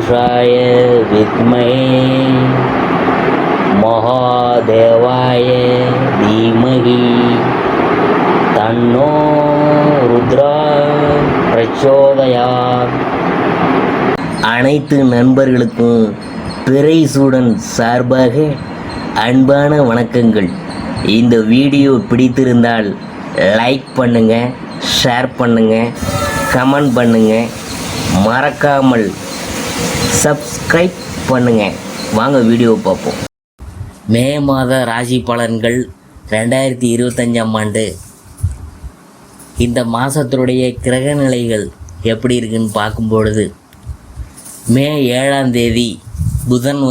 पुरुषाय विद्महे महादेवाय धीमहि तन्नो रुद्रा प्रचोदयात्. அனைத்து நண்பர்களுக்கும் பிறைசூடன் சார்பாக அன்பான வணக்கங்கள். இந்த வீடியோ பிடித்திருந்தால் லைக் பண்ணுங்கள், ஷேர் பண்ணுங்கள், கமெண்ட் பண்ணுங்கள், மறக்காமல் சப்ஸ்கிரைப் பண்ணுங்கள். வாங்க வீடியோ பார்ப்போம். மே மாத ராசி பலன்கள் 2025ஆம் ஆண்டு. இந்த மாதத்துடைய கிரக நிலைகள் எப்படி இருக்குன்னு பார்க்கும்பொழுது, மே 7ஆம் தேதி புதன்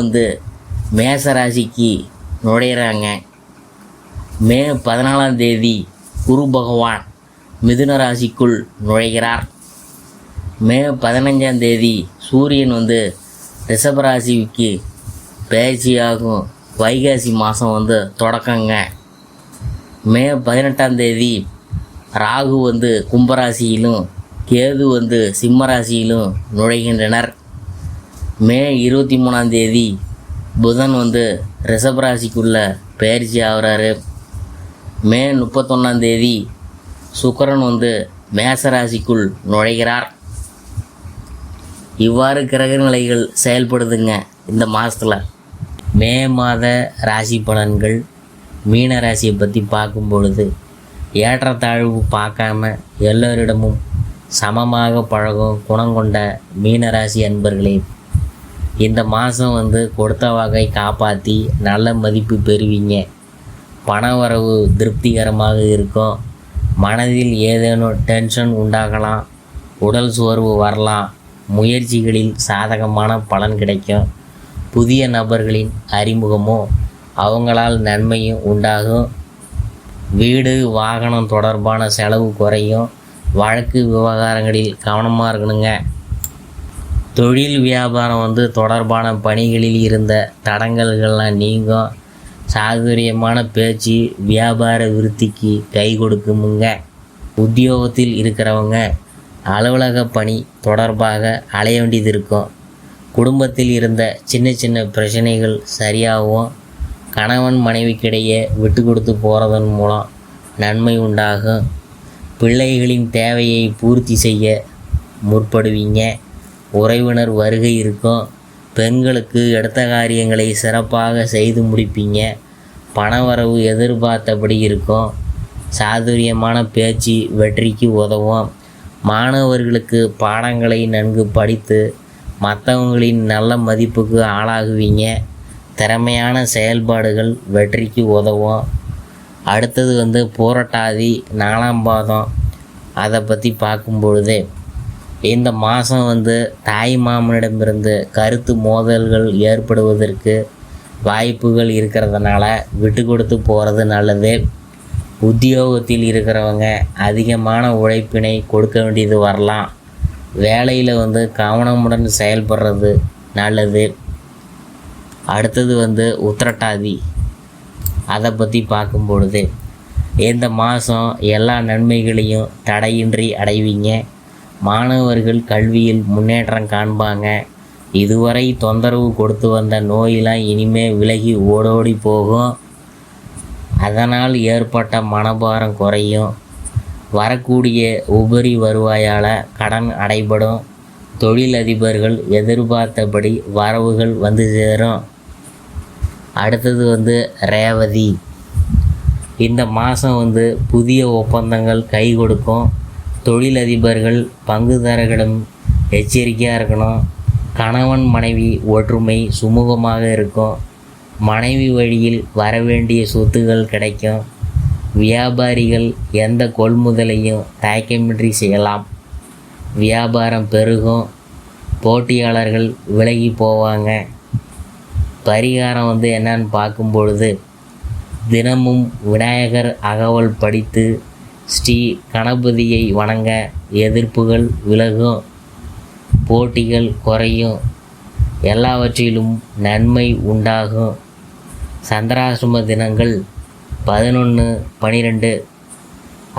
மேச ராசிக்கு நுழையிறாங்க. மே 14ஆம் தேதி குரு பகவான் மிதுன ராசிக்குள் நுழைகிறார். மே 15ஆம் தேதி சூரியன் ரிஷபராசிக்கு பயிற்சியாகும். வைகாசி மாதம் தொடக்கங்க. மே 18ஆம் தேதி ராகு கும்பராசியிலும் கேது சிம்மராசியிலும் நுழைகின்றனர். மே 23ஆம் தேதி புதன் ரிஷபராசிக்குள்ள பயிற்சி ஆகிறாரு. மே 31ஆம் தேதி சுக்கிரன் மேசராசிக்குள் நுழைகிறார். இவ்வாறு கிரக நிலைகள் செயல்படுதுங்க இந்த மாதத்தில். மே மாத ராசி பலன்கள் மீன ராசியை பற்றி பார்க்கும் பொழுது, ஏற்றத்தாழ்வு பார்க்காம எல்லோரிடமும் சமமாக பழகும் குணம் கொண்ட மீனராசி அன்பர்களே, இந்த மாதம் கொடுத்த வகை காப்பாற்றி நல்ல மதிப்பு பெறுவீங்க. பண வரவு திருப்திகரமாக இருக்கும். மனதில் ஏதேனும் டென்ஷன் உண்டாகலாம். உடல் சோர்வு வரலாம். முயற்சிகளில் சாதகமான பலன் கிடைக்கும். புதிய நபர்களின் அறிமுகமும் அவங்களால் நன்மையும் உண்டாகும். வீடு வாகனம் தொடர்பான செலவு குறையும். வழக்கு விவகாரங்களில் கவனமாக இருக்கணுங்க. தொழில் வியாபாரம் தொடர்பான பணிகளில் இருந்த தடங்கல்கள்லாம் நீங்கும். சாதுரியமான பேச்சு வியாபார விருத்திக்கு கை கொடுக்குமுங்க. உத்தியோகத்தில் இருக்கிறவங்க அலுவலக பணி தொடர்பாக அலைய வேண்டியது இருக்கும். குடும்பத்தில் இருந்த சின்ன சின்ன பிரச்சனைகள் சரியாகவும், கணவன் மனைவிக்கிடையே விட்டு கொடுத்து போகிறதன் மூலம் நன்மை உண்டாகும். பிள்ளைகளின் தேவையை பூர்த்தி செய்ய முற்படுவீங்க. உறவினர் வருகை இருக்கும். பெண்களுக்கு எடுத்த காரியங்களை சிறப்பாக செய்து முடிப்பீங்க. பணவரவு எதிர்பார்த்தபடி இருக்கும். சாதுரியமான பேச்சு வெற்றிக்கு உதவும். மாணவர்களுக்கு பாடங்களை நன்கு படித்து மற்றவங்களின் நல்ல மதிப்புக்கு ஆளாகுவீங்க. திறமையான செயல்பாடுகள் வெற்றிக்கு உதவும். அடுத்தது பூரட்டாதி 4ஆம் பாதம். அதை பற்றி பார்க்கும்பொழுது, இந்த மாதம் தாய் மாமனிடமிருந்து கருத்து மோதல்கள் ஏற்படுவதற்கு வாய்ப்புகள் இருக்கிறதுனால விட்டு கொடுத்து போகிறது நல்லது. உத்தியோகத்தில் இருக்கிறவங்க அதிகமான உழைப்பினை கொடுக்க வேண்டியது வரலாம். வேலையில் கவனமுடன் செயல்படுறது நல்லது. அடுத்தது உத்திரட்டாதி. அதை பற்றி பார்க்கும்பொழுது, இந்த மாதம் எல்லா நன்மைகளையும் தடையின்றி அடைவீங்க. மாணவர்கள் கல்வியில் முன்னேற்றம் காண்பாங்க. இதுவரை தொந்தரவு கொடுத்து வந்த நோயெல்லாம் இனிமேல் விலகி ஓடோடி போகும். அதனால் ஏற்பட்ட மனபாரம் குறையும். வரக்கூடிய உபரி வருவாயால் கடன் அடைபடும். தொழிலதிபர்கள் எதிர்பார்த்தபடி வரவுகள் சேரும். அடுத்தது ரேவதி. இந்த மாதம் புதிய ஒப்பந்தங்கள் கை கொடுக்கும். தொழிலதிபர்கள் பங்குதாரர்களிடம் எச்சரிக்கையாக இருக்கணும். கணவன் மனைவி ஒற்றுமை சுமூகமாக இருக்கும். மனைவி வழியில் வரவேண்டிய சொத்துகள் கிடைக்கும். வியாபாரிகள் எந்த கொள்முதலையும் தயக்கமின்றி செய்யலாம். வியாபாரம் பெருகும். போட்டியாளர்கள் விலகி போவாங்க. பரிகாரம் என்னன்னு பார்க்கும்பொழுது, தினமும் விநாயகர் அகவல் படித்து ஸ்ரீ கணபதியை வணங்க எதிர்ப்புகள் விலகும். போட்டிகள் குறையும். எல்லாவற்றிலும் நன்மை உண்டாகும். சந்திராசிரம தினங்கள் 11, 12.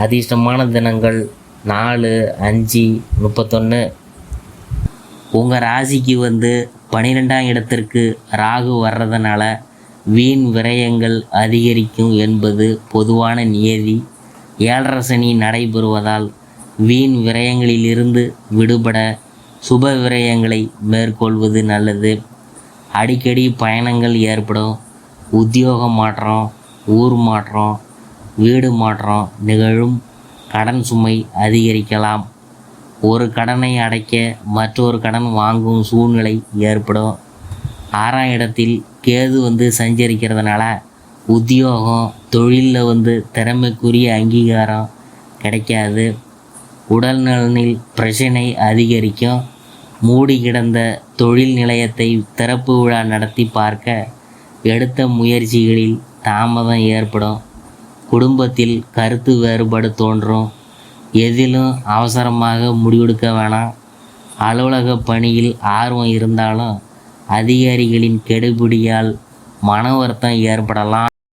அதிர்ஷ்டமான தினங்கள் 4, 5, 31. உங்கள் ராசிக்கு 12ஆம் இடத்திற்கு ராகு வர்றதுனால வீண் விரயங்கள் அதிகரிக்கும் என்பது பொதுவான நியதி. 7.5 சனி நடைபெறுவதால் வீண் விரயங்களிலிருந்து விடுபட சுப விரயங்களை மேற்கொள்வது நல்லது. அடிக்கடி பயணங்கள் ஏற்படும். உத்தியோக மாற்றம், ஊர் மாற்றம், வீடு மாற்றம் நிகழும். கடன் சுமை அதிகரிக்கலாம். ஒரு கடனை அடைக்க மற்றொரு கடன் வாங்கும் சூழ்நிலை ஏற்படும். 6ஆம் இடத்தில் கேது சஞ்சரிக்கிறதுனால உத்தியோகம், தொழிலில் திறமைக்குரிய அங்கீகாரம் கிடைக்காது. உடல் நலனில் பிரச்சனை அதிகரிக்கும். மூடி கிடந்த தொழில் நிலையத்தை திறப்பு விழா நடத்தி பார்க்க எடுத்த முயற்சிகளில் தாமதம் ஏற்படும். குடும்பத்தில் கருத்து வேறுபாடு தோன்றும். எதிலும் அவசரமாக முடிவெடுக்க வேணாம். அலுவலக பணியில் ஆர்வம் இருந்தாலும் அதிகாரிகளின் கெடுபிடியால் மன வருத்தம் ஏற்படலாம்.